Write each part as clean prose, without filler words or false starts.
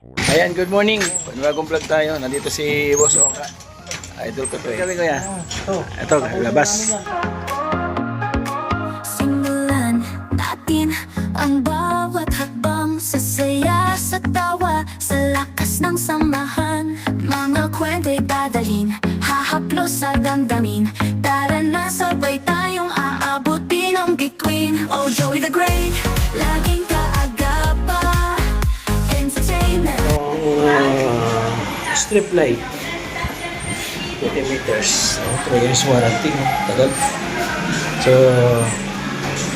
Ayan, good morning. Panibagong vlog tayo. Nandito si Boss Oka. Idol ko to eh. Kami kuya. Ito, labas. Simulan natin ang bawat hakbang sa saya, sa tawa, sa lakas ng samahan. Mga kwento'y dadalhin, hahaplos sa damdamin. Tara na, sabay tayong aabutin ang bituin. Oh, Joey the Great, laging kaagapa. Entertainment. Strip light. 20 meters. 3 years warranty. Tagal. So,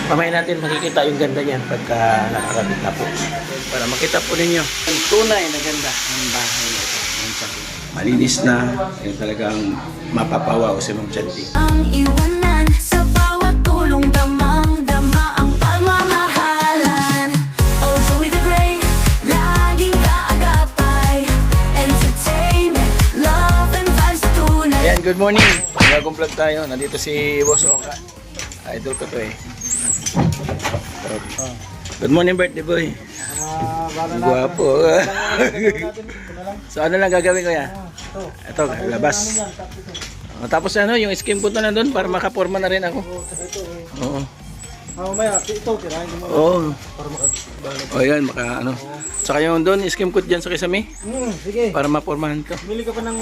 mamaya natin makikita yung ganda niyan pagka nakakabit na po. Para makita po ninyo ang tunay na ganda ng bahay na ito. Malinis na. Yung talagang mapapawaw si Ma'am Chanti. Ang iwanan sa bawat tulong, damang-dama ang pagmamahalan. Oh, Joey the Great, laging kaagapay. Entertainment, love and vibes sa tunay. Ayan, good morning. Bagong vlog tayo. Nandito si Boss Oka. Idol ko to eh. Good morning, birthday boy. Guwapo. So ano lang gagawin ko ya? Ito, labas. Tapos ano, yung skim ko na doon para makaporma na rin ako. Oo. Mamaya, ito, tirahin mo. Oo. O yan, maka ano. Saka yung doon, skim ko dyan sa kisame. Sige. Para mapormahan ko. Bili ka pa ng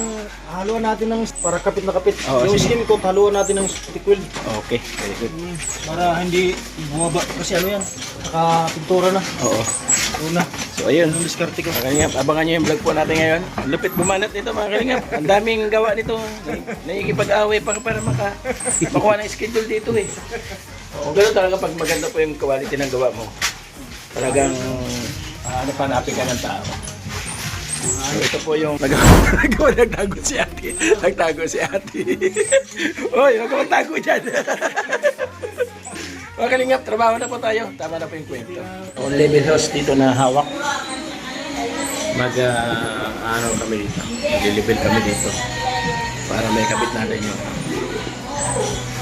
haluan natin ng para kapit na kapit. Oo, Yung sige. skin ko, haluan natin ng stick weld. Okay, very good. Para hindi bumaba. Kasi ano yan, nakapintura na. Oo. Una. So ayun. Yung diskarte ko. Mga kalingap, abangan nyo yung vlog po natin ngayon. Lupit bumanat nito mga kalingap. Ang daming gawa nito. Nakikipag-away pa para makuha ng schedule dito eh. O gano'n talaga pag maganda po yung quality ng gawa mo. Talagang hanapin ka ng tao. So ito po yung nagtago si ate. Nagtago si ate. Oy, huwag ka magtago dyan. Mga kalingap, trabaho na po tayo. Tama na po yung kwento. On level house dito na hawak. Ano kami dito. Mag-level kami dito. Para may kabit natin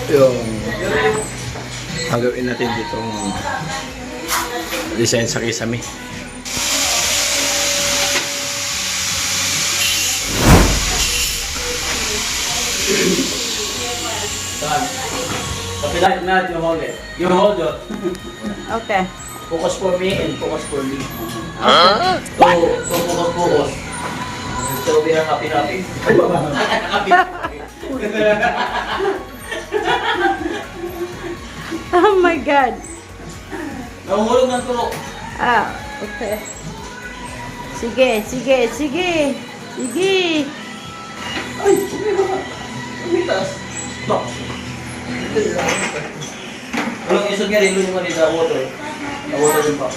yung gagawin natin ditong design sa kisame. Kapila na you hold it. You hold it. Okay. Focus for me and focus for me. Huh? So focus. So we are happy. Oh my God. Nahulog ng tulo. Ah, okay. Sige. Ay, umitas. Bak. Walang isog nga rin yung mga water. Water din pa.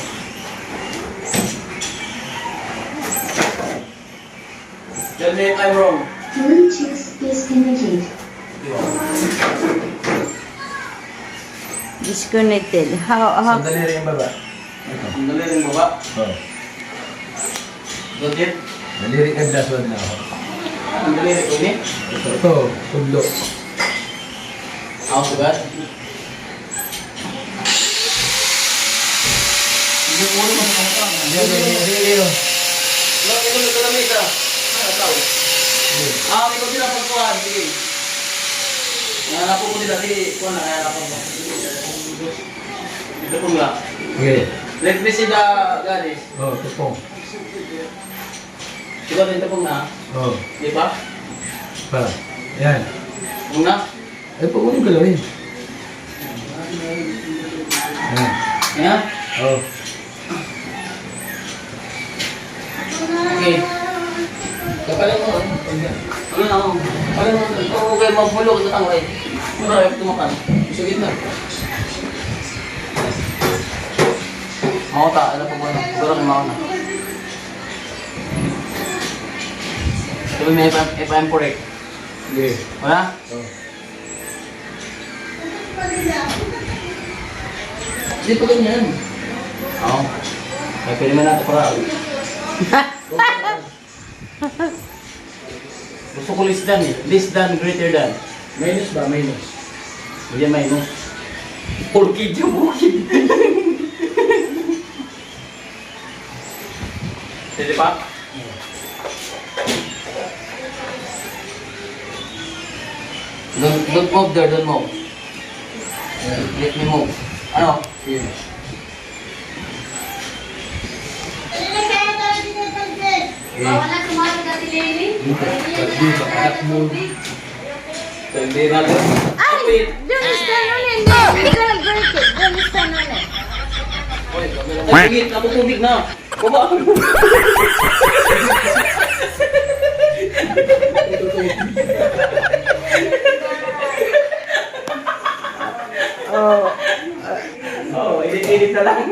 Tell me if I'm wrong. Bluetooth disconnected. Disconnected. How? Sandali rin yung baba. Sandali rin yung baba. Oh, Dodit. nalirik ang daswan na ako. Sandali rin ini. Ito, tudlo. Ako sagad. Hindi mo naman sa kamukha. Yan. Lang ito na kalamita. Ano tao? May ko sila pagkuhan. Sige. Nahanapo ko nila. Sige, kuha na. Nahanapo mo. Ito po nga. Okay. Let me see the garis. Oh, tupong. Siguro ito po nga. Oh, Di ba? pa. Yan. Una. Ay, pa uling galawin. Yan. Yan. Oh. Okay. Kapalan mo. Ano na ako? Kapalan mo. Kung kayo magbulok ito tangway. Mura kayo tumakan. Isugit na. Mauta. Ano po ba? Siguro may mauna. Sabi mo if I'm correct. Okay. Wala? Oh. Hindi pa ganyan. Oo. May pili man natin para. Gusto ko less than eh. Less than, greater than. Minus ba? Minus. Hindi minus. Orchid yung bukid. Pwede pa? Don't move there, don't move. Let me move. Ano? Finish. Pag-di, pag-anak mo. Hindi na lang. Ay! Don't stand on it. No, you're gonna break it. Don't stand on it. Ay, higit. Ako tubig na. Baba. Oh. Oo, edit na lang.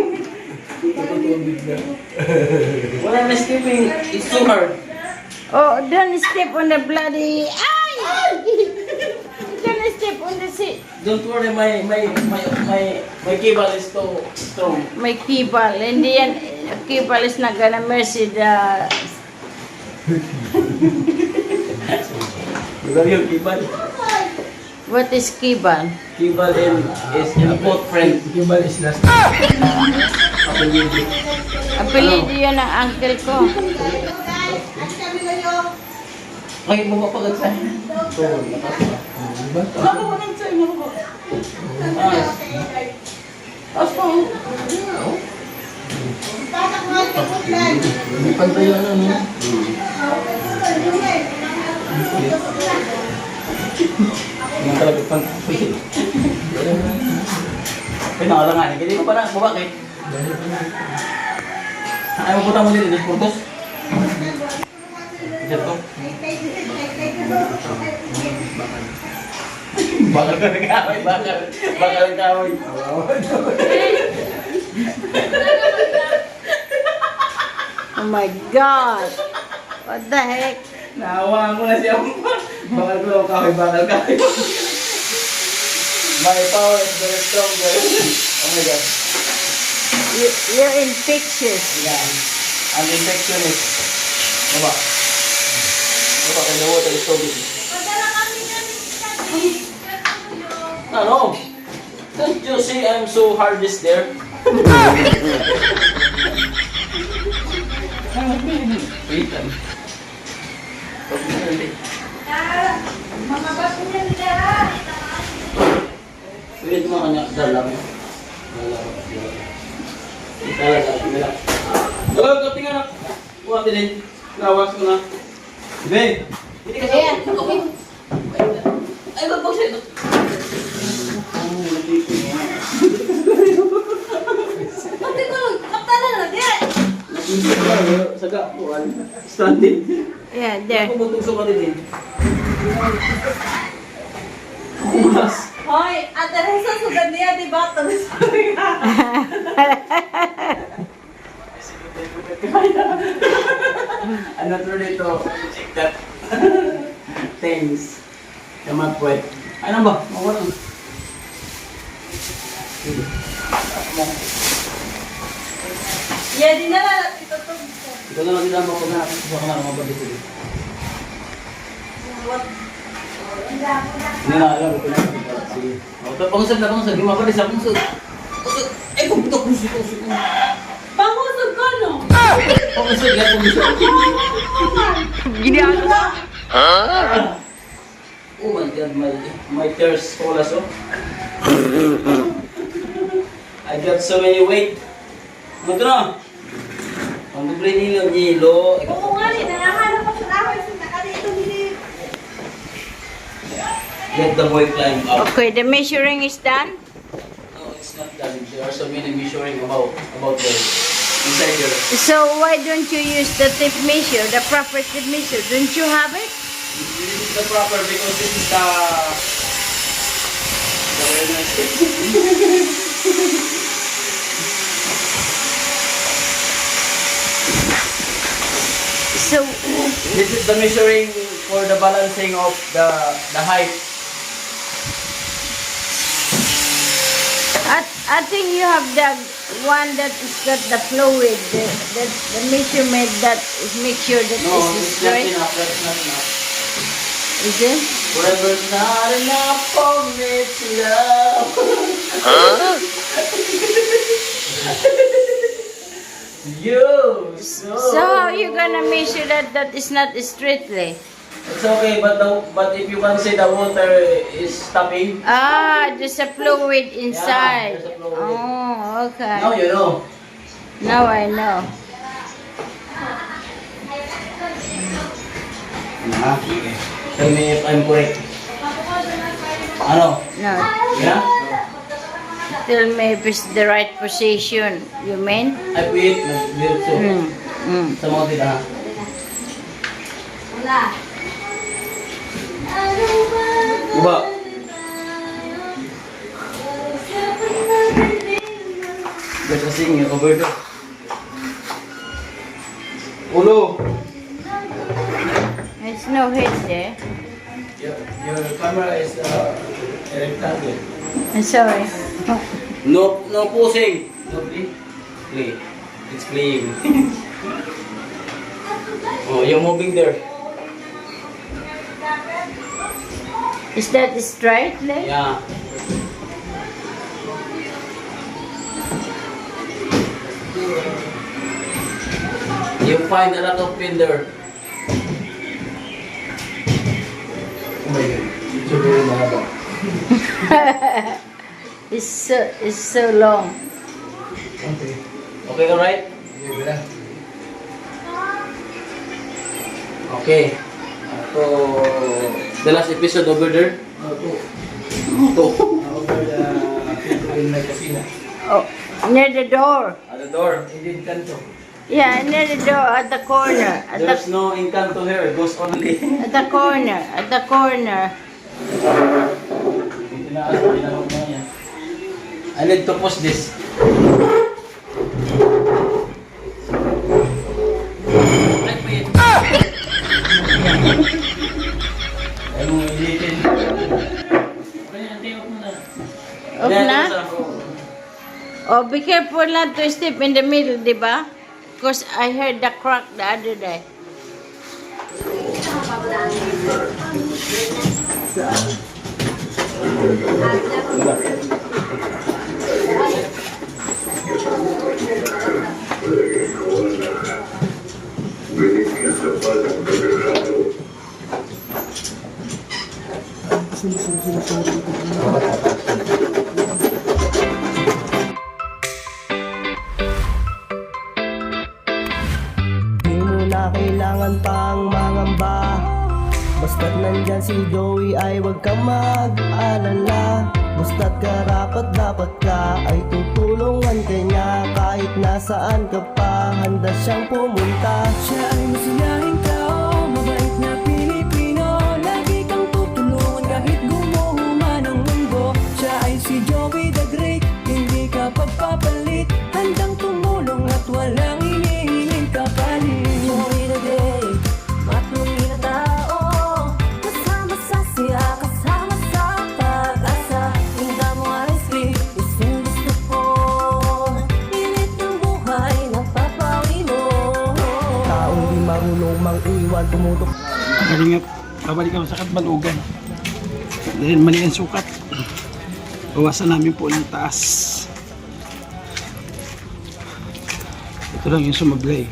Wala na skipping. It's too hard. Oh, don't step on the bloody... Ay! Don't step on the seat. Don't worry, my cable is too strong. May kibal. Hindi yan, kibal is not gonna mercy the... Diba yung cable? What is kibal? Cable is a boat friend. Kibal is last. Apelido yan ng uncle ko. Ay, baba pa agad sa'yo. Baba pa agad sa'yo, baba. Taas pa, oh. Hindi pantay yan, ano? Yung talaga pang... Ay, nakalanganin. Hindi ko pa na, baba kayo. Ayaw mo punta mo dito, dito, purtos. Dito. Bakal ka ng kamay, bakal. Bakal ng kamay. Oh my God! What the heck? Naawaan ko na siya. Bakal ko lang kamay, bakal kamay. My power is very stronger. Oh my God. You're infectious. Yeah. Ang infectionist. Baba. Baba, kaya the water is so big. Ano? Don't you see I'm so hardest there? Wait lang. Wait mo kanya, dalam. Dalam. Dalam, kaping anak. Buwan din. Nawas ko na. Be! Hindi ka Ayan. Ay, ba't siya ito? Pati ko, kaptanan na, dire! Saga, buwan. Standing. Yeah, there. Ako butusok ka din. Kumas. Hoy, Ate Reza, sugad niya, di ba? Sabi ka. I'm not ready to check that things. Yaman po eh. Ano ba? Mawala. Yeah, di na lang, itutog ko. Ito na lang din ang mapaghanap. Baka na lumabag dito. Hindi na alam. Ito na. Sige. Pangusap na pangusap. Di mapalis ako pangusap. Pangusap. Ay, pupunta pangusap. Pangusog ko, no? Pangusap. Yan pangusap. Oh my God, my tears fall as well. I got so many weight. Ano ito na? Ang doble nilo. Oo nga, nangahanap ako sa akin. Nakalito nili. Let the boy climb up. Okay, the measuring is done. No, it's not done. There are so many measuring about the inside there. So why don't you use the tape measure, the proper tape measure? Don't you have it? This is the proper because this is the very nice. So, This is the measuring for the balancing of the height. I think you have the one that is got the fluid, the measurement that is make sure that No, this is it's not right. enough. That's not enough. Is it? Forever's not enough for me to love. Yo! So how you gonna measure that is not straightly? It's okay, but if you can say the water is stopping, Ah, there's a fluid inside. there's a fluid. Oh, okay. now you know. Now I know. Tell me if I'm correct. Ano? No. Yeah? Tell me if it's the right position. You mean? I wait, nag-diretso. Sa mga tita ha. Diba? There's a singing over there. Ulo! There's no head there. Your camera is rectangle. I'm sorry. No pushing! No play? Play. It's playing. Oh, you're moving there. Is that straight leg? Yeah. You find a lot of pin there. Oh my God. So very mahaba. It's so long. Okay. Okay ka right? Okay, wala. Okay. So, the last episode over there. Over the people in my casino. Oh, near the door. At the door. Hindi kanto. Yeah, near the door at the corner. There's no Encanto here. It goes only. At the corner. At the corner. I need to push this. Ay, wait. Ay, mga ulitin. Off na? Oh, be careful not to step in the middle, di ba? Because I heard the crack the other day. Di mo na kailangan pang mangamba. Basta't nandyan si Joey ay huwag kang mag-alala. Basta't karapat dapat ka ay tutulungan ka niya. Kahit nasaan ka pa, handa siyang pumunta. Siya ay masayahing tao, mabait na Pilipino. Lagi kang tutulungan kahit gumuho man ang mundo. Siya ay si Joey the Great, hindi ka pagpapalit. Handang tumulong at walang hinihiling kapalit. Joey the Great, matulungin na tao. Kasama sa siya, kasama sa pag-asa. Hinda mo RSP, isang gusto ko. Init ng buhay, napapawi mo. Taong di marunong mang-iwan, tumutok. Kalingap, babalik ako sa Katbalugan. Dahil mali ang sukat. Bawasan namin po ng taas. Ito lang yung sumablay.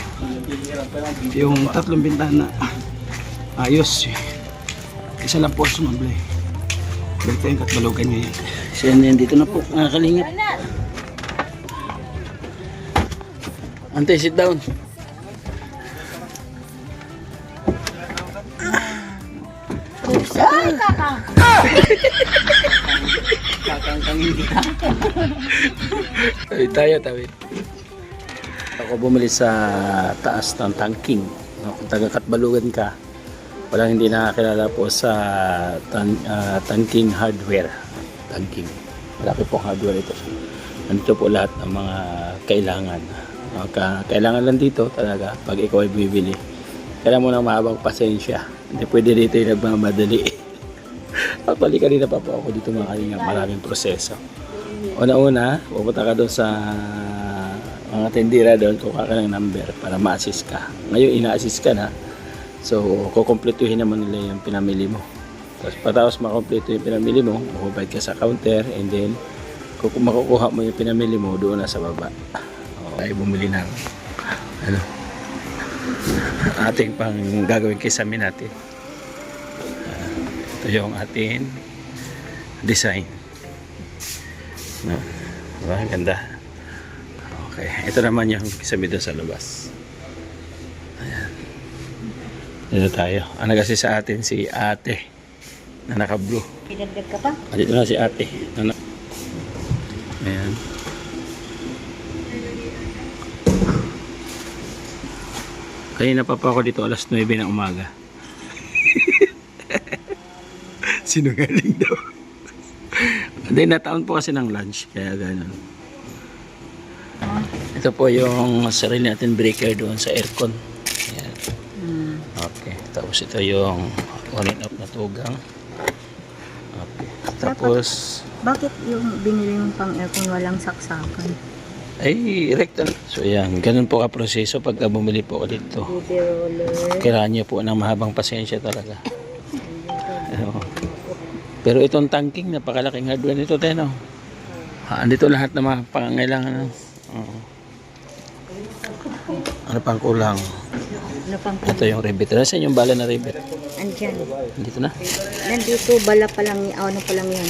Yung tatlong bintana. Ayos. Isa lang po sumablay. Balik tayong Katbalugan ngayon. So yan, dito na po mga kalingap. Ante, sit down. Kakangkangin kita. Tawid tayo, tawid. Ako bumili sa taas ng Tangking. No, kung taga Katbalugan ka, walang hindi nakakilala po sa Tangking Hardware. Tangking. Malaki pong hardware ito. Nandito po lahat ng mga kailangan. Kailangan lang dito talaga pag ikaw ay bibili. Kailangan mo ng mahabang pasensya. Hindi pwede dito yung nagmamadali. Actually, kanina pa po ako dito mga kalingap. Maraming proseso. Una-una, pupunta ka doon sa mga tindira doon, kuha ka ng number para ma-assist ka. Ngayon, ina-assist ka na. So, kukumpletuhin naman nila yung pinamili mo. Tapos, patapos makompleto yung pinamili mo, makubayad ka sa counter, and then, makukuha mo yung pinamili mo doon na sa baba. Tayo bumili ng ano, ating pang gagawin kisame natin. Ito yung ating design. No, diba? Ganda. Okay, ito naman yung kisame doon sa labas. Ayan. Dito tayo. Ang nag-assist sa atin si ate na naka-blue. Pinagdag ka pa? Dito na si ate. Ayan. Kanina pa ako dito alas 9 ng umaga. Sinungaling daw. Hindi, nataon po kasi ng lunch. Kaya gano'n. Ito po yung sarili natin breaker doon sa aircon. Ayan. Okay. Tapos ito yung on and off na tugang. Okay. Tapos Bakit yung binili mong pang aircon walang saksakan? ay rectal. So ayan, ganun po ka-proseso pagka bumili po ako dito. Baby roller. Kailangan niyo po ng mahabang pasensya talaga. Ano. Pero itong tanking, napakalaking hardware nito, Teno. Andito lahat ng mga pangangailangan. Oo. Ano pang kulang? Ano pang Ito yung rivet. Nasaan yung bala na rivet? andyan? Dito na. Nandito, bala pa lang, ano pa lang yan.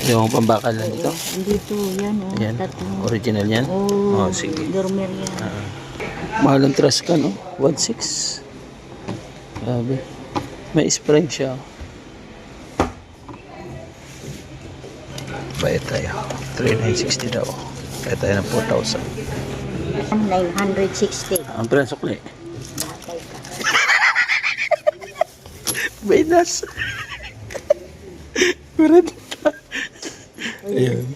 Yung pambakal na dito. Nandito, yan oh. Yan. Tatlong. Original yan. Oh, Sige. dormer yan. Mahal ang truss ka, no? 1.6. Grabe. May spring siya. Bayad tayo. 3,960 daw. Bayad tayo ng 4,000. 960. Ang prensokli. Baynas. Kurenta. Ayun.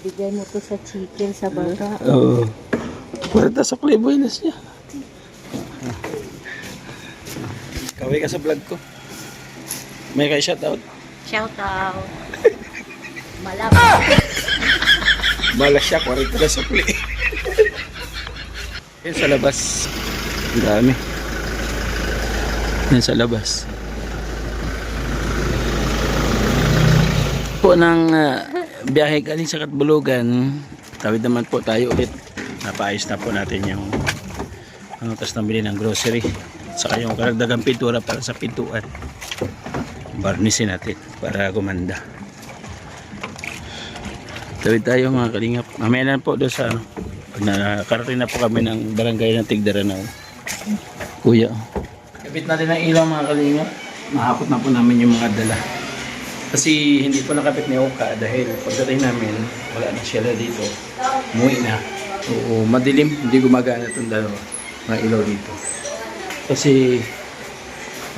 Ibigay mo to sa chicken, sa bata. Oo. 40 sukli, baynas niya. Kaway ka sa vlog ko. May kay shoutout. Shout out. Malapit. Malas siya, 40 na sukli. Yan sa labas. Ang dami. Yan sa labas. Po ng biyahe galing sa Katbulugan, tawid naman po tayo ulit. Napaayos na po natin yung tapos nabili ng grocery. Saka yung karagdagang pintura para sa pintuan. Barnisin natin para gumanda. Tawid tayo mga kalingap. Mamaya na po doon sa pag nakarating na po kami ng barangay ng Tigdaranaw. Kuya. Kapit natin ang ilaw mga kalingap. Mahapot na po namin yung mga dala. Kasi hindi po nakapit ni Oka dahil pagdating namin, wala na siya dito. Umuwi na. Oo, madilim. Hindi gumagana itong dalawa. Mga ilaw dito. Kasi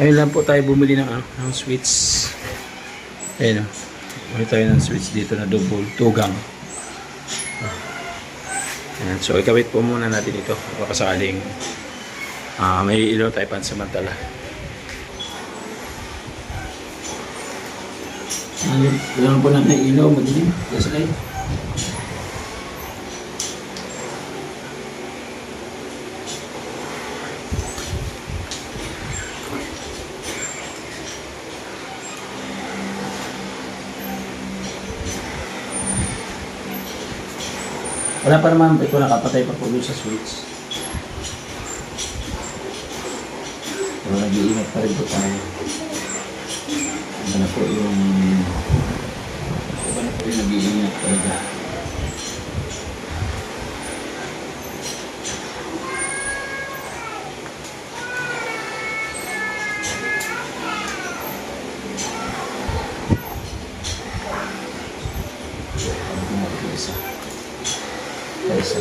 ayun lang po tayo bumili ng switch. Ayun o. Bumili tayo ng switch dito na double tugang. Ayan. So ikawit po muna natin ito. Baka sakaling may ilaw tayo pansamantala. Kailangan po natin ilaw, madilim. Yes, right? Wala pa naman, ito nakapatay pa po doon sa switch. Pero nag-iingat pa rin po tayo. Iba na po yung nag-iingat talaga. Isa.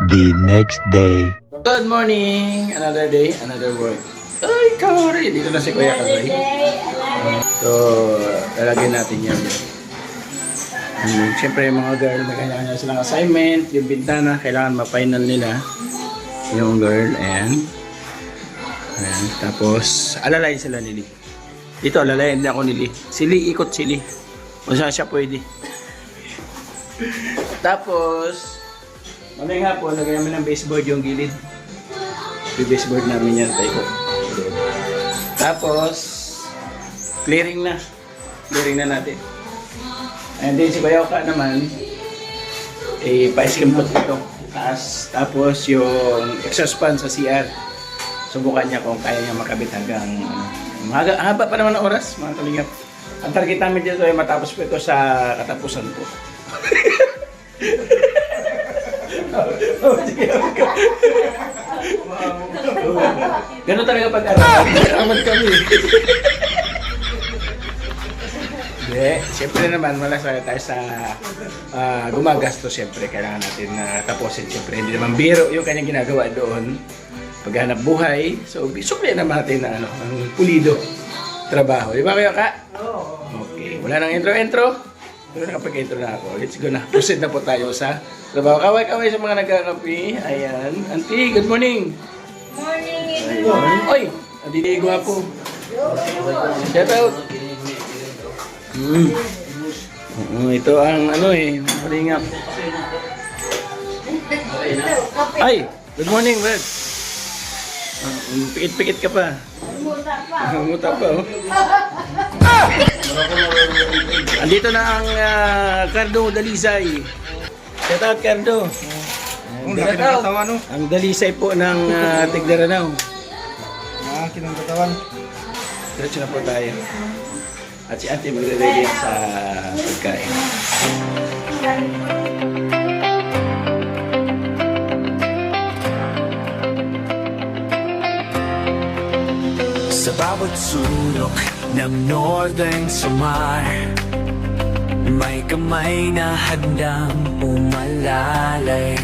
the next day. Good morning! Another day, another work. Ay, Kawari! Dito na si Kuya Kawari. So, lalagyan natin yan. Siyempre yung mga girl, may kanya-kanya silang assignment. Yung bintana, kailangan ma-final nila. Yung girl, ayan. Ayan. Tapos, alalayin sila ni Lee. Dito, alalayin din ako ni Lee. Si Lee, ikot si Lee. Kung saan siya pwede. Tapos, mamaya nga po, lagyan namin ng baseboard yung gilid. Yung baseboard namin yan, tayo. Tapos, clearing na. Clearing na natin. And then si Kuya Oka naman, pa-skimpot ito. Taas. Tapos yung exhaust fan sa CR. Subukan niya kung kaya niya makabit hanggang haba pa naman ng oras, mga kalingap. Ang target namin dito ay matapos po ito sa katapusan po. Ganun talaga pag-araw. Amad kami. Hindi. Siyempre naman, wala tayo sa gumagasto. Siyempre, kailangan natin tapusin. Siyempre, hindi naman biro yung kanyang ginagawa doon. Paghanap buhay. So, sukli naman natin na ang pulido trabaho. Di ba kayo, Ka? Okay. Wala nang intro-intro. Pero nakapag-intro na ako. Let's go na. Proceed na po tayo sa trabaho. Kaway-kaway sa mga nagkakapi. Ayan. Auntie, good morning. Morning, Ayun. Oy! Andito yung gwapo. Shout out. Ito ang malingap. Ay! Good morning, Brad. Pikit-pikit ka pa. Muta pa, oh. Andito na ang Cardo Dalisay. Shout out, Cardo. Ang Dalisay po ng Tigdaranaw. Kinangkatawan. Diretso na po tayo. At si Auntie magre-ready sa pagkain. Sa bawat sulok ng Northern Samar, may kamay na handang umalalay.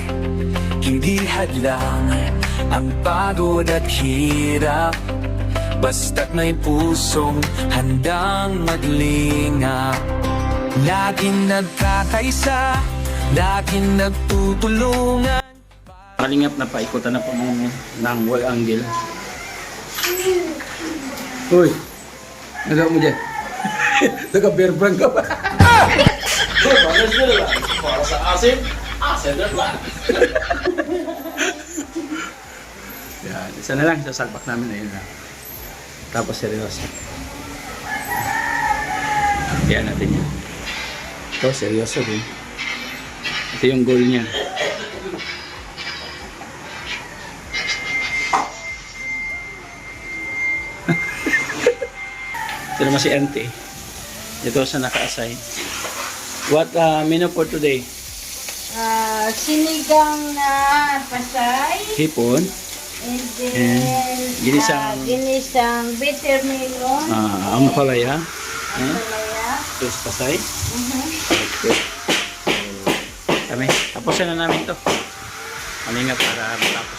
Hindi hadlang ang pagod at hirap, basta't may pusong handang maglingap. Laging nagkakaisa, laging nagtutulungan. Kalingap na paikutan na po ng wall angle. Uy! Nagawa mo dyan? Naka-bear brand ka pa? Para sa asin, asin na lang. Yan. Isa na lang. Sasalpak namin na yun. Tapos seryoso. Yan natin yan. Ito, seryoso din. Ito yung goal niya. Ito naman si Auntie. Ito sa naka-assign. What menu for today? Sinigang na pasay. Hipon. And then, ginisang bitter melon. Ang palaya. Palaya. Ito sa pasay. Okay. Kami. Tapusin na namin to. Malingat para matapos.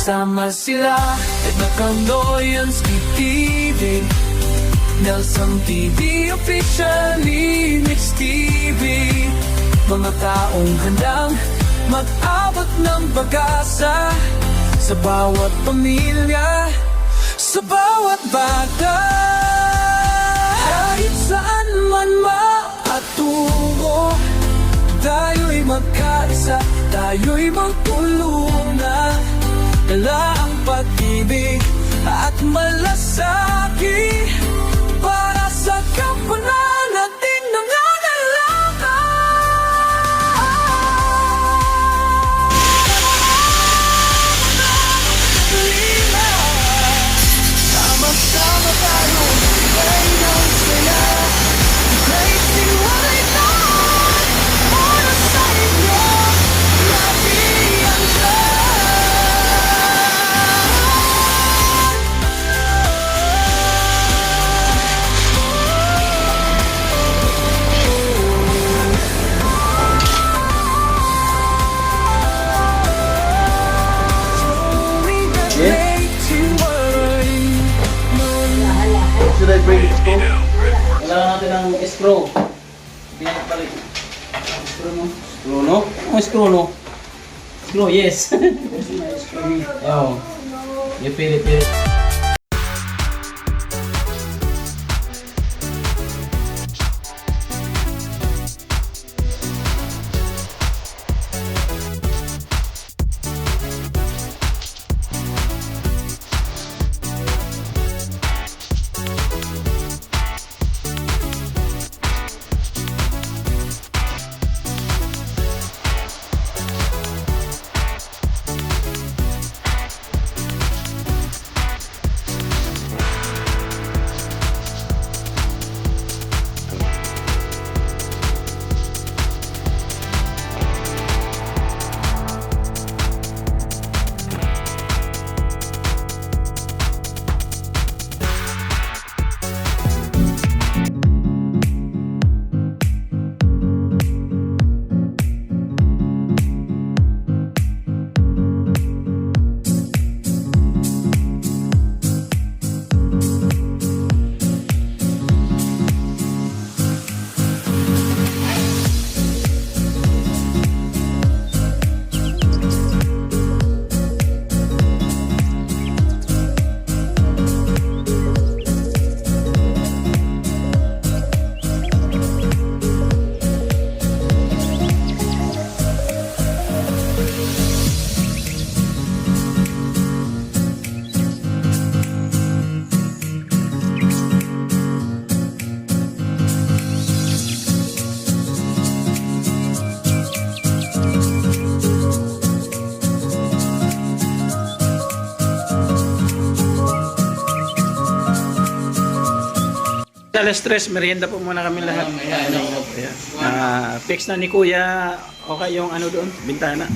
Kasama sila Edna Candoyans TV, Nelson TV officially, Mix TV. Mga taong handang mag-abot ng pag-asa sa bawat pamilya, sa bawat bata. Kahit saan man maatungo, tayo'y magkaisa, tayo'y magtulungan. Dala ang pag-ibig at malasakit para sa kapananan natin nangangailangan. Sama-sama tayo, thread brake screw. Kailangan natin ng screw. Pinagpalit. Screw no? Screw no? Oh, screw no? Screw, yes. Oh. Pilit. Alas 3, merienda po muna kami lahat. Fix na ni Kuya, okay yung ano doon, bintana.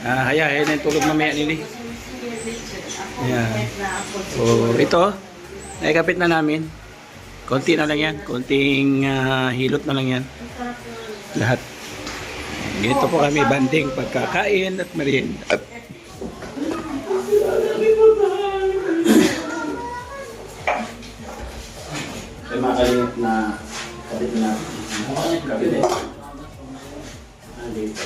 Hayahin na yung tulog mamaya nili. Ayan. So, ito, naikapit na namin. Konti na lang yan, konting hilot na lang yan. Lahat. Dito po kami banding pagkakain at merienda. May makalingap na kapit na kapit eh. Dito.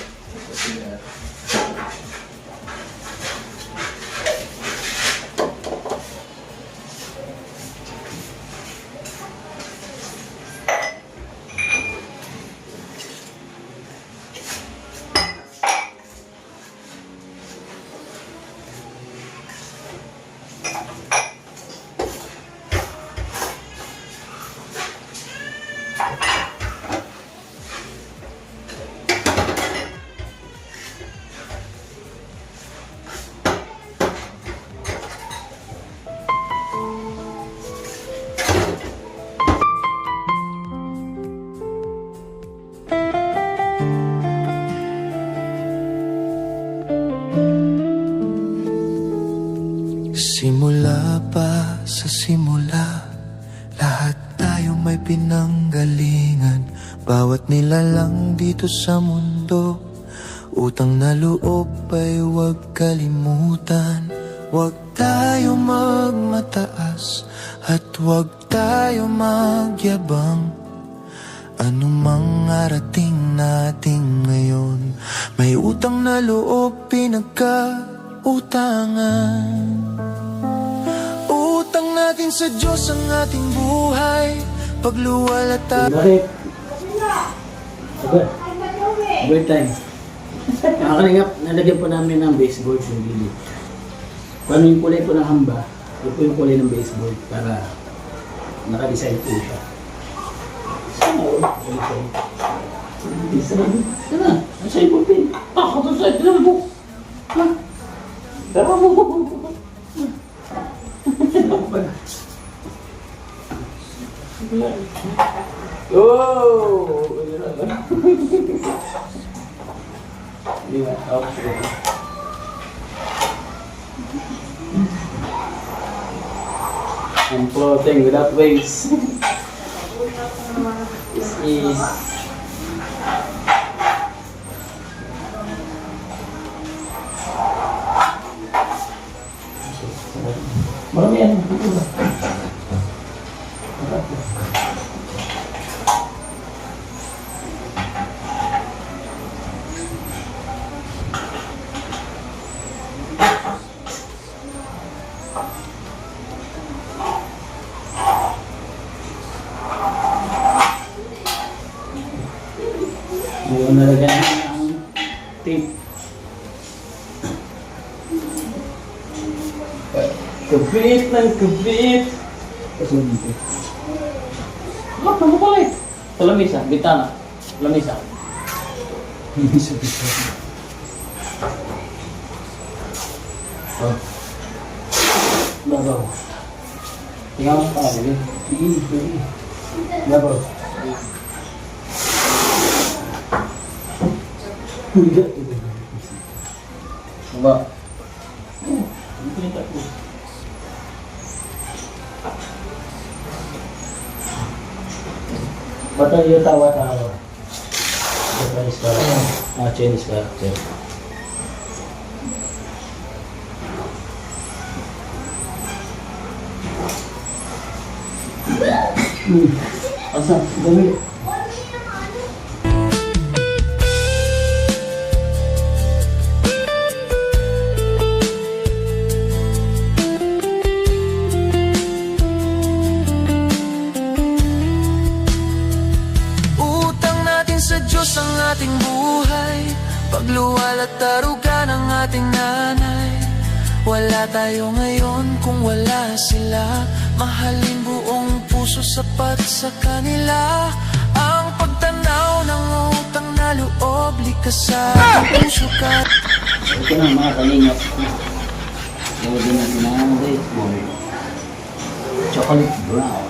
Simula pa sa simula, lahat tayo may pinanggalingan. Bawat nilalang dito sa mundo, utang na loob ay huwag kalimutan. Huwag tayo magmataas at huwag tayo magyabang. Anumang arating natin ngayon, may utang na loob pinagkautangan. Utang natin sa Diyos ang ating buhay, pagluwal at Bakit? Overtime. Nakakalingap, nalagyan po namin ng baseboard sa gilid. Kung ano yung kulay po ng hamba, yun po yung kulay ng baseboard para naka-design po siya. Sana o? Design? Sana? Nasa ibon pin? Ako to sa ibon po. Ha? Pero mo. Ako pala. Oh! Okay. I'm floating without waves. This is marami yan. nalagyan ng tape. Kabit ng kabit. Kasunod dito. Lock, ano pala eh? Sa lamisa, bitana. Lamisa. Lamisa, bitana. Oh. Babaw. Tingnan mo pa rin. Sige. Babaw. Baba. Bata yung tawa-tawa. Japanese ka. Chinese ka. Asa, dami. Utang natin sa Diyos ang ating buhay, pagluwal at taruga ng ating nanay. Wala tayo ngayon kung wala sila. Mahalin buong puso sapat sa kanila. Ang pagtanaw ng utang na loob, likas sa puso ka. Ito na mga kalingap. Lagyan natin ng Red Bull. Chocolate brown.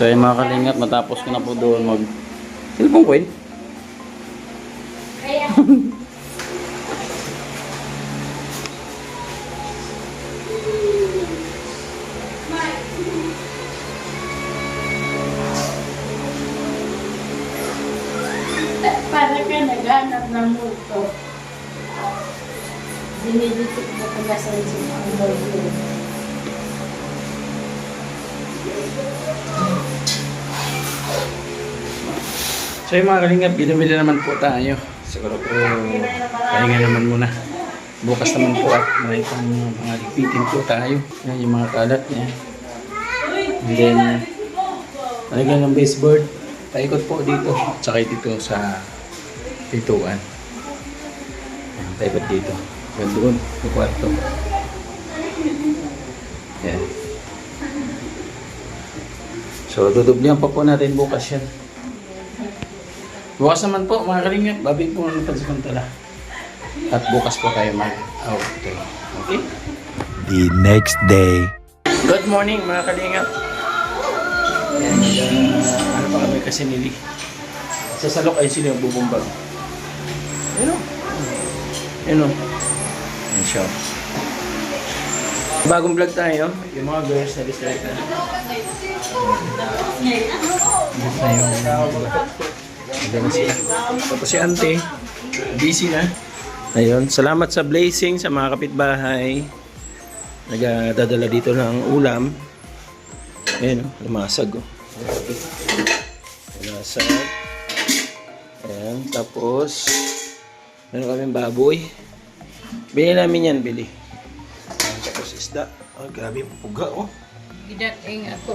So yung mga kalingap, matapos ko na po doon mag cellphone coin. Para ka naghanap ng multo. Dinidikit mo kagasan sa mga multo. So yung mga kalingap, binumili naman po tayo. Siguro po, pahinga naman muna. Bukas naman po at may pang mga lipitin po tayo. Yan yung mga kalat niya. And then, talagyan ng baseboard. Paikot po dito. Tsaka dito sa pintuan. Yan, paikot dito. Yan doon, yung kwarto. Yan. So, dudublihan pa po natin bukas yan. Bukas naman po, mga kalingap, babi po ng pansamantala. At bukas po tayo mag-out. Okay? The next day. Good morning, mga kalingap. And, ano pa kami kasi nili. Sa salok ay sila yung bubumbag. Ayun o. Ayun o. Ayun siya. Bagong vlog tayo. Yung mga girls na dislike na. Ganun sila. Tapos si ante, busy na. Ayun, salamat sa blessing sa mga kapitbahay. Nagdadala dito ng ulam. Ayun, lumasag. Lumasag. Ayan, tapos meron kaming baboy. Bili namin yan, bili. Ayan, tapos isda. Oh, grabe, puga oh. Gidating ako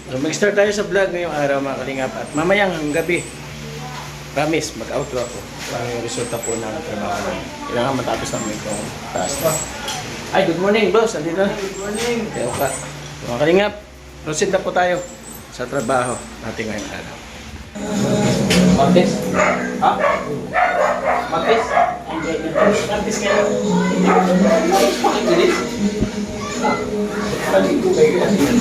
So, mag-start tayo sa vlog ngayong araw, mga kalingap. At mamayang gabi, promise, mag-outro ako. Parang yung resulta po ng trabaho namin. Kailangan matapos namin itong task na. Ay, good morning, boss. Andito na. Good morning. Kaya ka. Mga kalingap, proceed na po tayo sa trabaho natin ngayong araw. Martes? Ha? Martes? Practice kayo. Bakit galit? Paligo kayo kasi yan.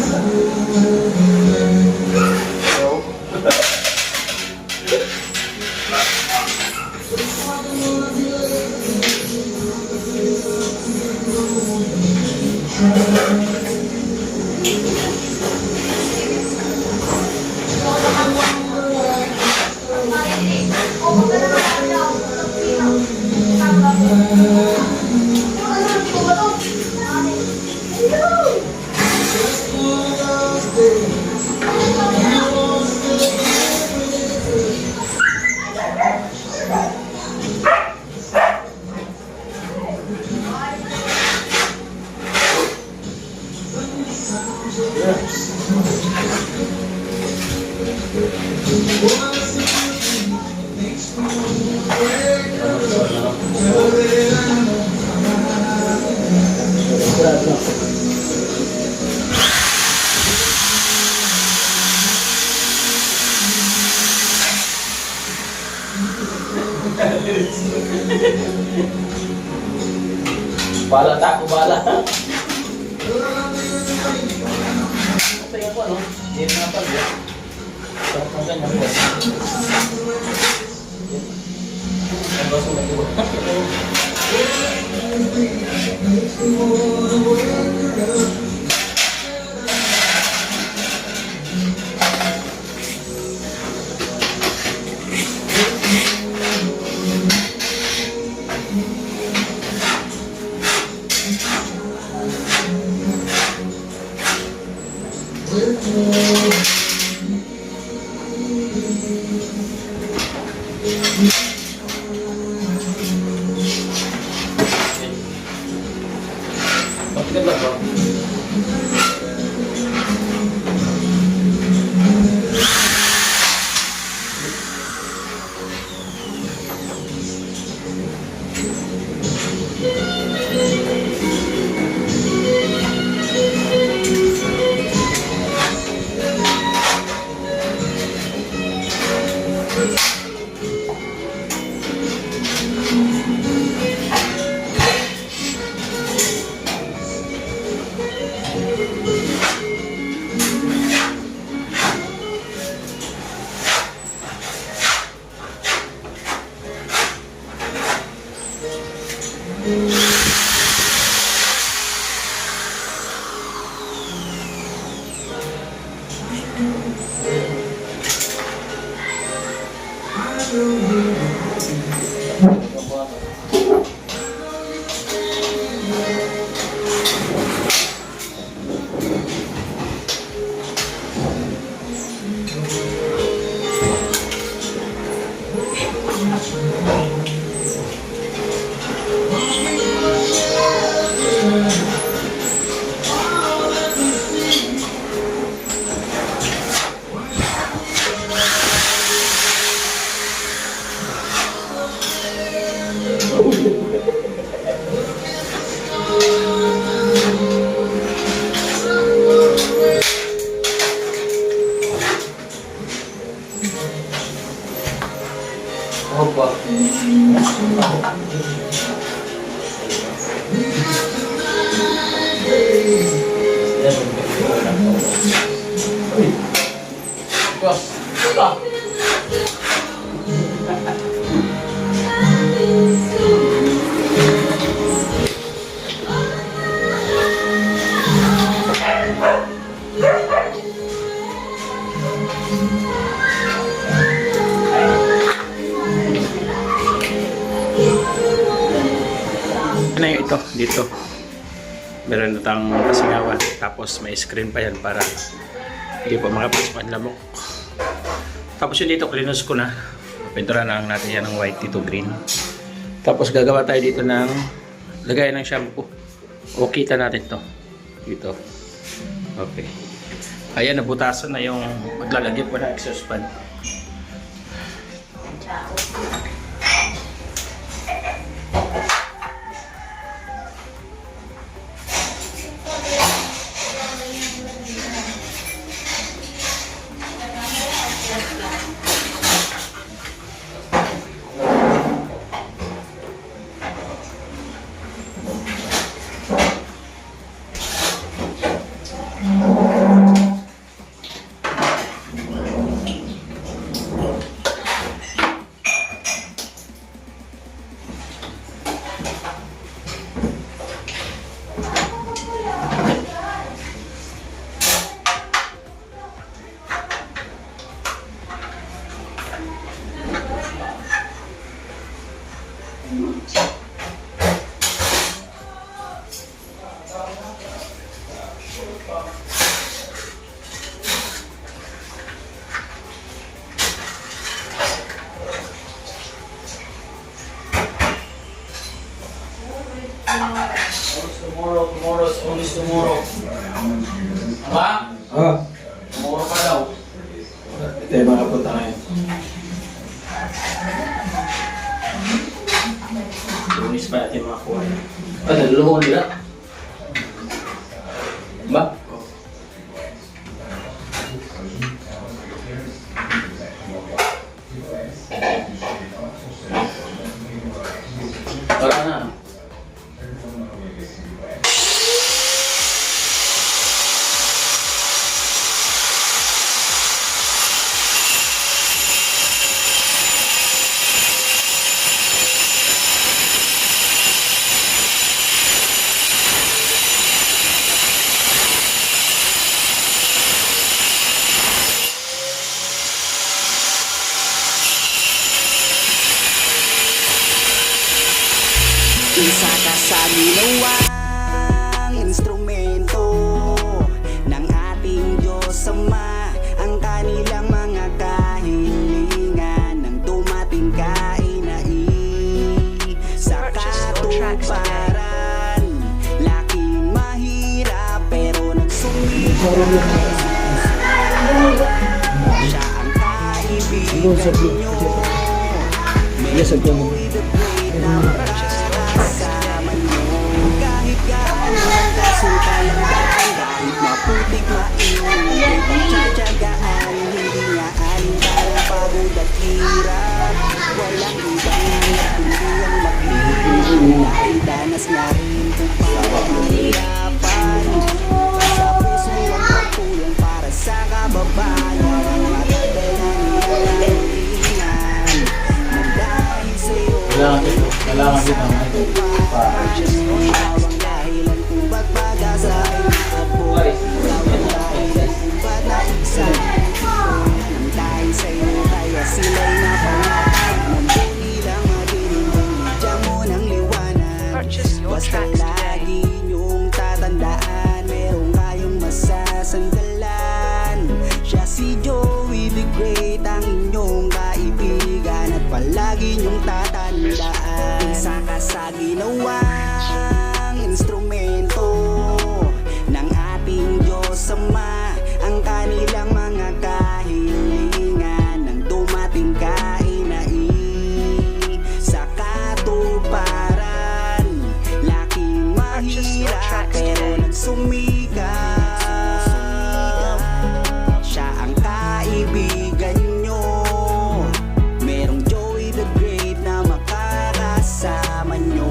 Bala tak, bala. Tingnan ko, ano? Hindi na pag yan. Sarap ng ganyan po. Ang baso na ito. Bakit ba to? Boss, ito. Ano yung ito? Dito. Meron na tayong kasingawan. Tapos may screen pa yan para hindi po makapasok ang lamok. Tapos yung dito, klinos ko na. Pintura na lang natin yan ng white dito green. Tapos gagawa tayo dito ng lagay ng shampoo. O kita natin to dito. Okay. Ayan, nabutasan na yung maglalagay po ng exhaust fan. Tomorrow is always tomorrow. Ba? Tomorrow pa daw. Ito yung mga punta ngayon. Lunis pa natin mga kuha. Naluluhon nila. Ba? Tara na. Isa ka sa ginawang instrumento ng ating Diyos Ama. Ang kanilang mga kahilingan nang dumating ka inai sa katuparan. Laking mahirap pero nagsumikap. Siya ang kaibigan nyo. May na makakasama nyo. Kahit gaano kasukal ang daan, kahit maputik mainit, pagtsatsagaan, hindi niya alintang pagod at hirap. Walang ibang hanap kundi ang maglilim, dahil danas niya rin kung paano hirapan. Sa puso ang pagpulong para sa kababayan, ang matagal na nilalanginan. Nang dahil sa'yo, Kailangan din naman ito. ang dahilan kung ba't pag-asa ay nakapoy. Tawag dahil kung ba't naisa. Nang dahil sa'yo kaya sila'y napangatag. Nandun nilang madilim ang media mo ng liwanag. Basta lagi niyong tatandaan, meron kayong masasandalan. Siya si Joey the Great, ang inyong kaibigan, at palagi niyong tatandaan. Isa ka sa ginawang instrumento ng ating Diyos Ama. Ang kanilang mga kahilingan nang dumating ka inai sa katuparan. Laking mahirap pero nagsumikap. Siya ang kaibigan nyo. Merong Joey the Great na makakasama nyo.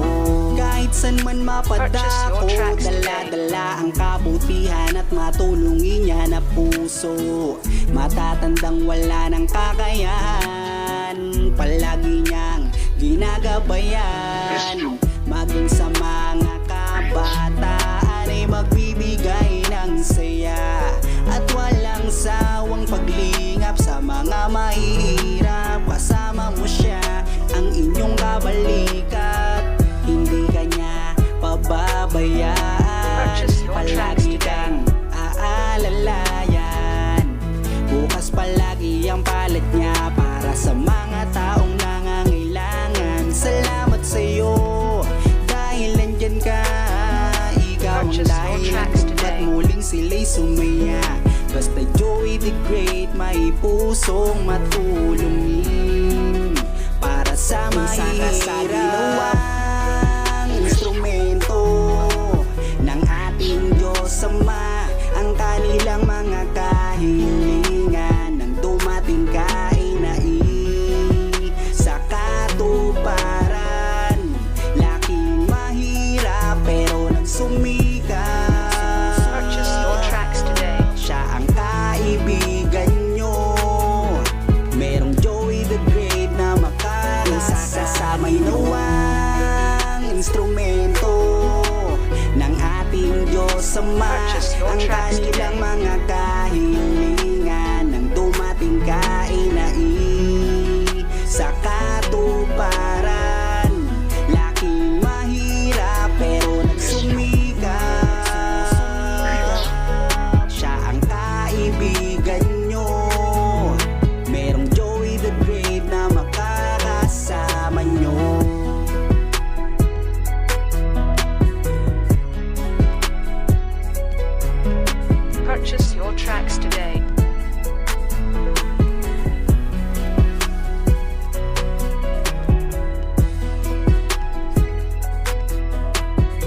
Kahit san man mapadako, dala Mapadala ang kabutihan at matulungin niya na puso. Matatandang wala ng kakayahan, palagi niyang ginagabayan. Maging sa mga kabataan ay magbibigay ng saya at walang sawang paglingap sa mga mahihirap. Kasama mo siya, ang inyong kabalikat, hindi kanya pababayaan. Palagi kang aalalayan, bukas palagi ang palad niya para sa mga taong nangangailangan. Salamat sa'yo dahil nandyan ka, ikaw ang dahilan at muling sila'y sumaya. Basta Joey the Great, may pusong matulungin para sa mahirap. Instrumento ng ating Diyos Ama, ang kanilang mga kahilingan nang dumating ka ay sa katuparan. Laking mahirap pero nagsumikat. Purchase your tracks today. Siya ang kaibigan nyo. Merong Joey the Great na makakasama. Inuwang instrumento ng ating Diyos Ama, ang kanilang mga kahilingan nang dumating ka ay sa katuparan. Laking mahirap pero nagsumikat. Siya ang kaibigan nyo. Merong Joey the Great na makakasama nyo. Purchase your tracks today.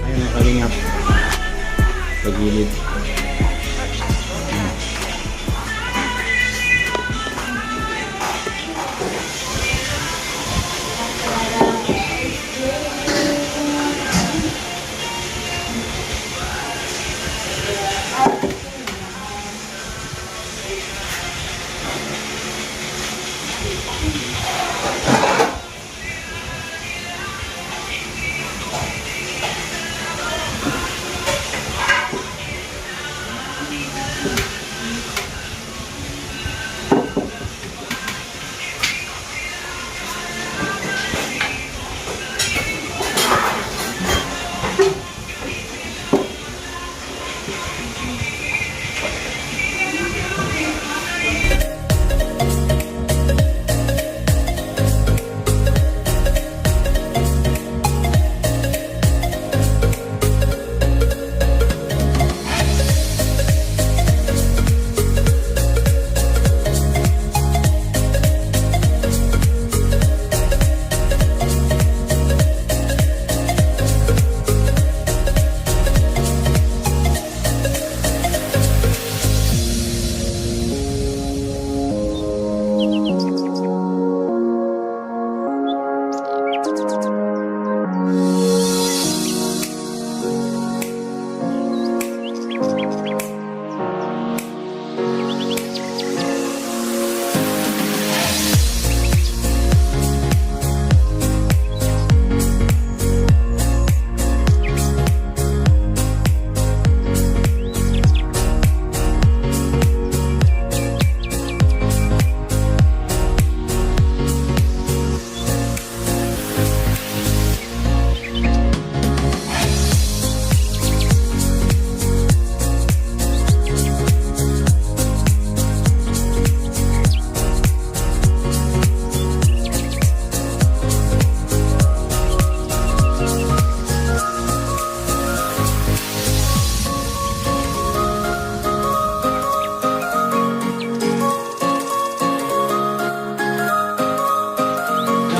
Ayun ang kalingap. Pagilid.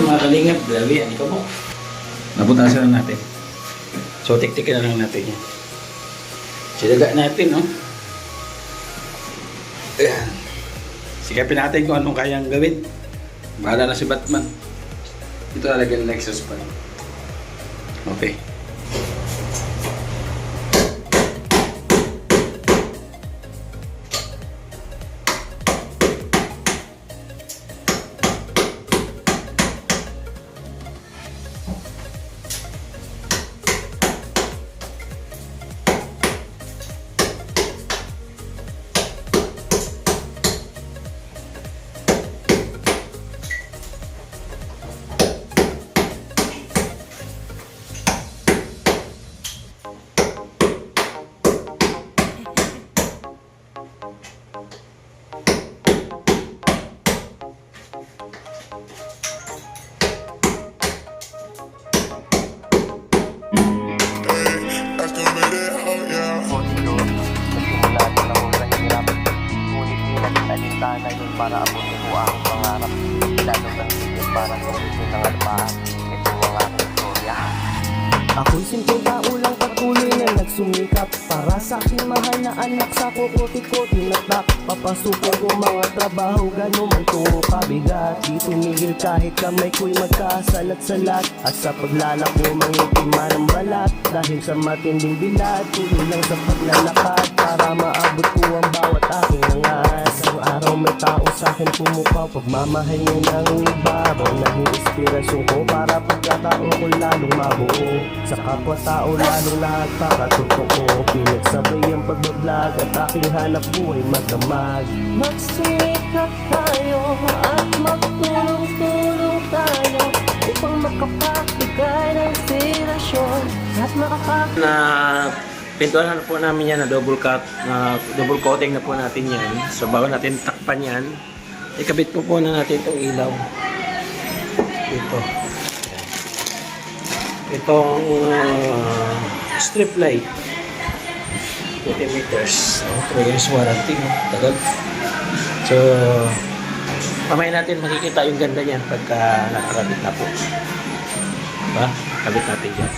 Mga kalingap, grabe, ano ka mo? Nabutasan na natin. So, tiktikin na lang natin yan. Silaga natin, no? Ayan. Sikapin natin kung anong kayang gawin. Bahala na si Batman. Ito nalagyan ng exhaust pan. Okay. siguro, nagsimula din ako sa hirap. Ngunit di naging alintana yun para abutin ko ang pangarap. Lalo ng sigil para tumisin ng alpaan. Ito ang aking istorya. Ako'y simpleng tao lang patuloy na nagsumikap para sa aking mahal na anak sa kukuti-kuti na tak. Papasukin ko mga trabaho, gano'n man tungo kabigat. Di tumigil kahit kamay ko'y magkasalat-salat. At sa paglalako mangitima ng balat. Dahil sa matinding bilat, tuloy lang sa paglalakad para maabot ko ang bawat aking angas. Ang araw may tao sa akin pumukaw, pagmamahal niya ng ibabaw. Naging inspirasyon ko para pagkataon ko lalong mabuo. Sa kapwa-tao lalong lahat pakatotoo. Pinagsabay ang pagbablog at aking hanap buhay magdamag. Magsikap tayo at magtulong-tulong tayo upang makapagbigay ng inspirasyon at Na pintuan na po namin yan na double double coating na po natin yan. So bago natin takpan yan, ikabit po na natin itong ilaw. Itong strip light 20 meters 3 years warranty, tagal. So mamaya natin makikita yung ganda niyan pagka nakakabit na po, diba? Kabit natin yan.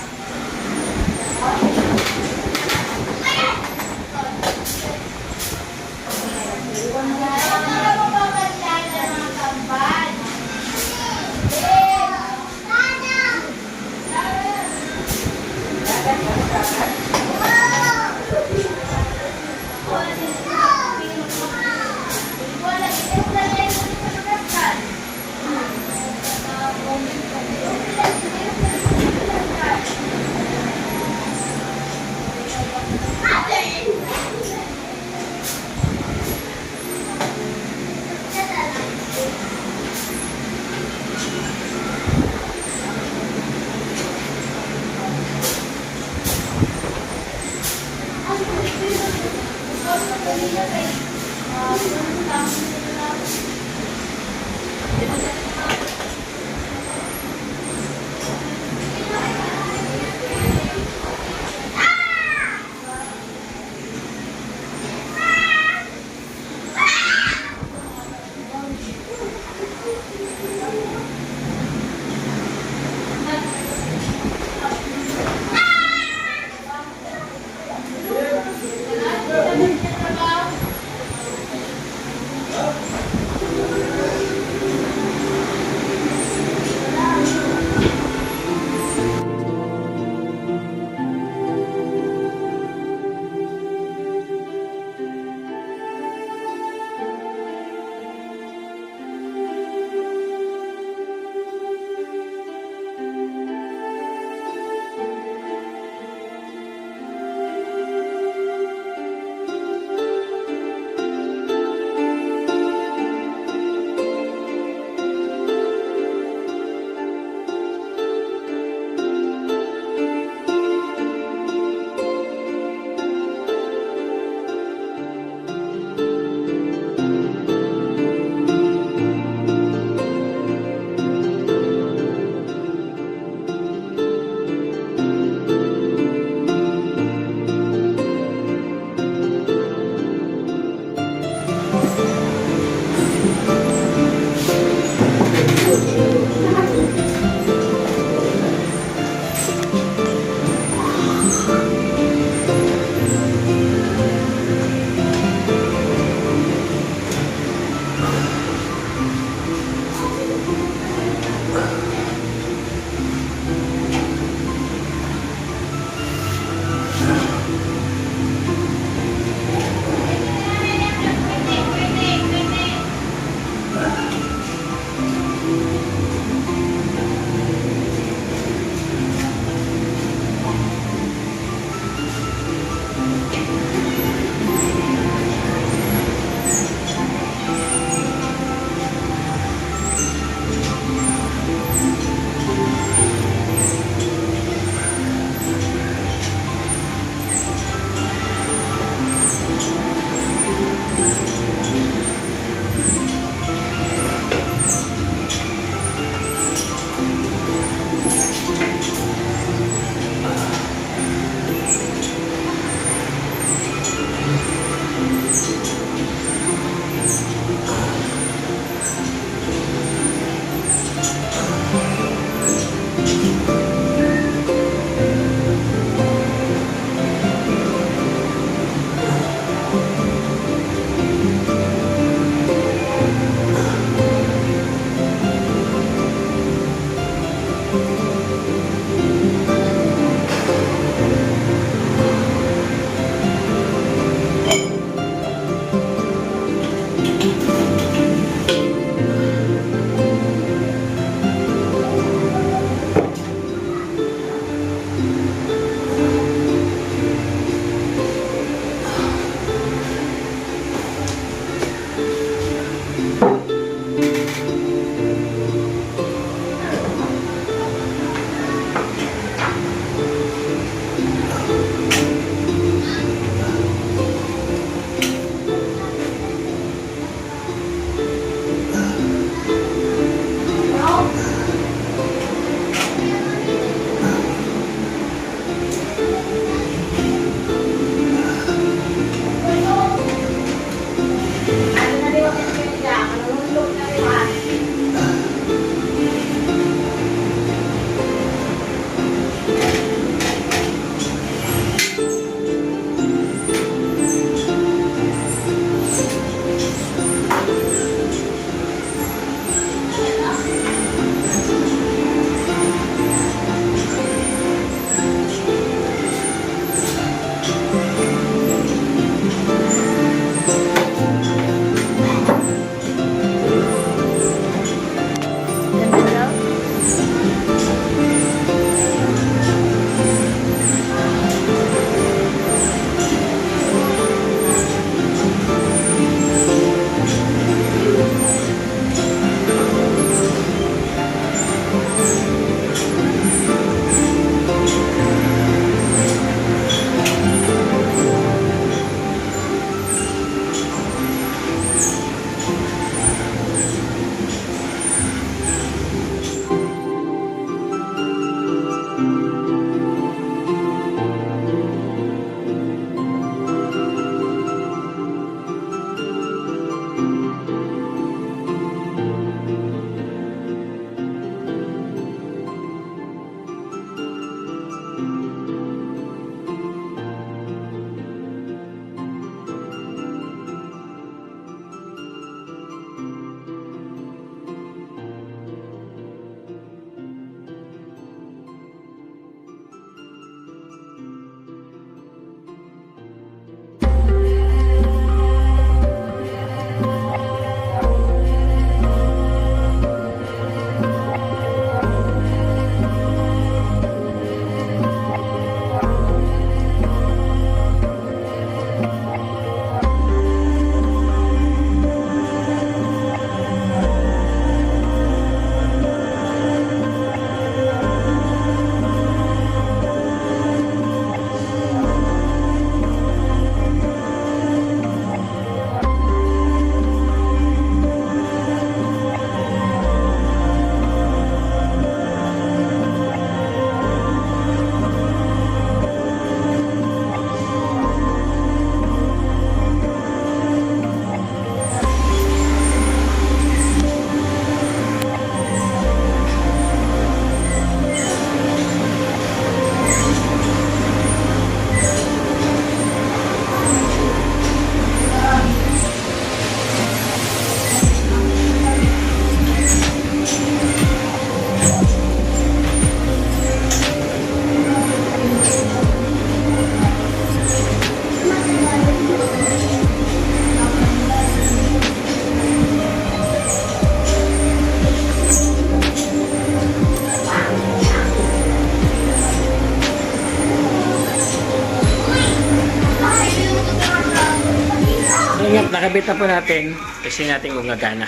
kalingap, nakabit na po natin. Kasi natin kung gagana.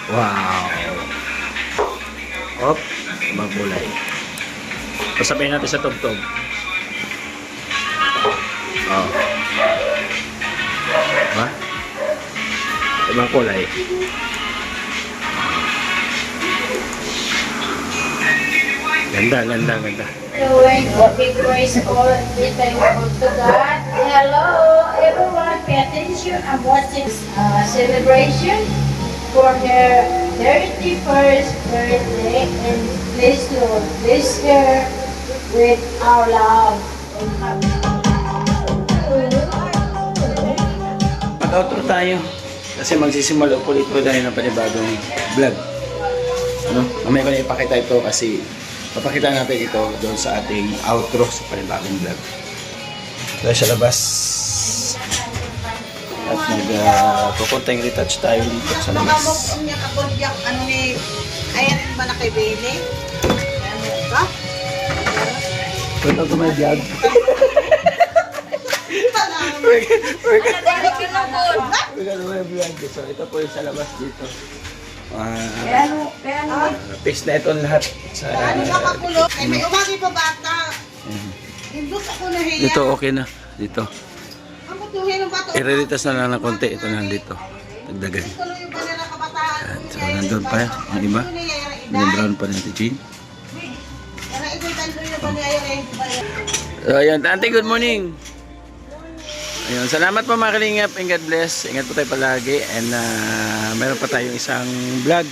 Wow! Op, ibang kulay. Pasabihin natin sa tugtog. Oh. Ha? Ibang kulay. Ganda, ganda, ganda. Doing what we praise all be thankful to God. Hello, everyone. Pay attention. I'm watching celebration for her 31st birthday, and please Lord, bless her with our love and Mag-outro tayo. Kasi magsisimula ulit po dahil ng panibagong vlog. Ano? Mamaya ko na ipakita ito kasi papakita natin ito doon sa ating outro sa panibagong vlog. Dahil sa labas. At nag-pupunting retouch tayo dito sa labas. Ano ni, ayan ba na kay Bene? Ano ba? Punta ko may vlog. We're gonna vlog. So ito po yung sa labas dito. Fix na ito lahat sa Ano ba kakulo? Ay may umagi pa bata. Indus ako nahiya. dito okay na dito. Ako tuhin ng bato. I-retouch na lang ng konti ito nandito. Dagdagan. Tuloy yung kanila kabataan. Yan. So nandun pa ang iba. Brown pa natin Jean. Kaya ito'y tandoy na ba niya yan? So ayun, Auntie, good morning. Ayun, salamat po mga kalingap and God bless. Ingat po tayo palagi and meron pa tayong isang vlog.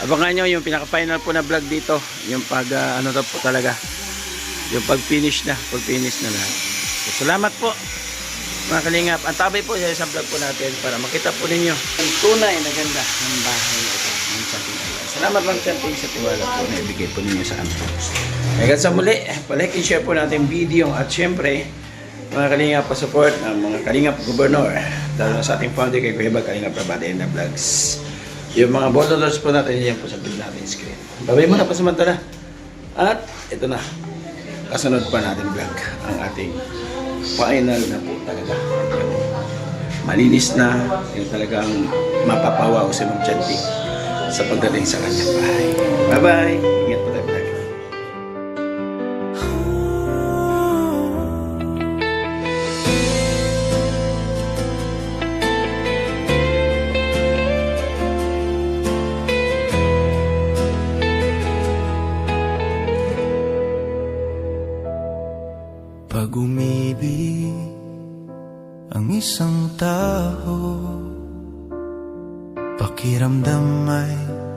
Abangan nyo yung pinaka-final po na vlog dito. Yung pag ano to po talaga. Yung pag-finish na lahat. So, salamat po mga kalingap. Ang tabay po sa isang vlog po natin para makita po ninyo ang tunay na ganda ng bahay na ito. Ng Chanting Island. Salamat Ma'am Chanting sa tiwala po na ibigay po ninyo sa amin. Hanggang sa muli, palike and share po natin video at syempre mga kalingap pa-support ng mga kalingap gobernador dahil na sa ating founder kay Kuya Bag Kalingap Rabada and the Vlogs. Yung mga volunteers po natin yan po sa big natin screen. Babay mo na pasamantala. At ito na, kasunod pa natin vlog ang ating final na po talaga. Malinis na, yung talagang mapapawaw si Ma'am Chanting sa pagdating sa kanyang bahay. Bye-bye! Ingat po tayo vlog. Pag umibig ang isang tao, pakiramdam ay